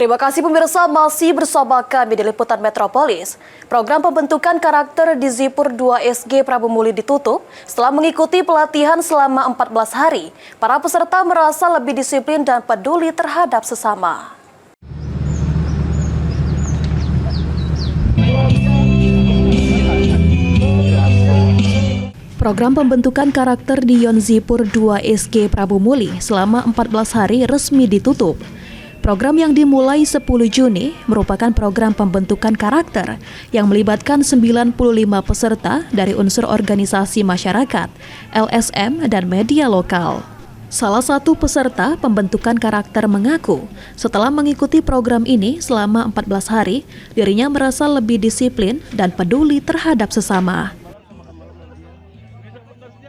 Terima kasih pemirsa, masih bersama kami di Liputan Metropolis. Program pembentukan karakter di Zipur 2 SG Prabu Muli ditutup setelah mengikuti pelatihan selama 14 hari. Para peserta merasa lebih disiplin dan peduli terhadap sesama. Program pembentukan karakter di Zipur 2 SG Prabu Muli selama 14 hari resmi ditutup. Program yang dimulai 10 Juni merupakan program pembentukan karakter yang melibatkan 95 peserta dari unsur organisasi masyarakat, LSM, dan media lokal. Salah satu peserta pembentukan karakter mengaku setelah mengikuti program ini selama 14 hari, dirinya merasa lebih disiplin dan peduli terhadap sesama.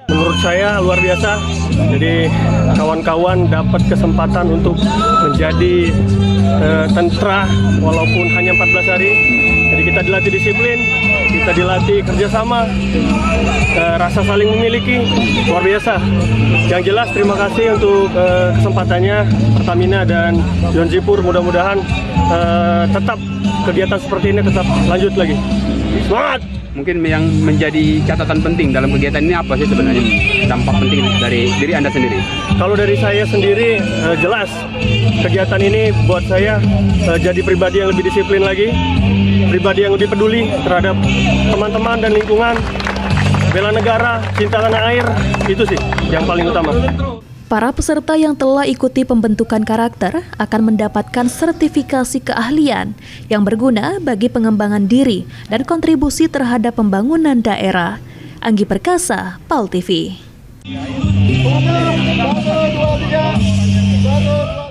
Menurut saya luar biasa, jadi kawan-kawan dapat kesempatan untuk menjadi tentara walaupun hanya 14 hari. Jadi kita dilatih disiplin, kita dilatih kerjasama, rasa saling memiliki, luar biasa. Yang jelas terima kasih untuk kesempatannya Pertamina dan Zipur, mudah-mudahan tetap kegiatan seperti ini tetap lanjut lagi. Semangat! Mungkin yang menjadi catatan penting dalam kegiatan ini apa sih sebenarnya dampak penting dari diri Anda sendiri? Kalau dari saya sendiri jelas kegiatan ini buat saya jadi pribadi yang lebih disiplin lagi, pribadi yang lebih peduli terhadap teman-teman dan lingkungan, bela negara, cinta tanah air, itu sih yang paling utama. Para peserta yang telah ikuti pembentukan karakter akan mendapatkan sertifikasi keahlian yang berguna bagi pengembangan diri dan kontribusi terhadap pembangunan daerah. Anggi Perkasa, PAL TV.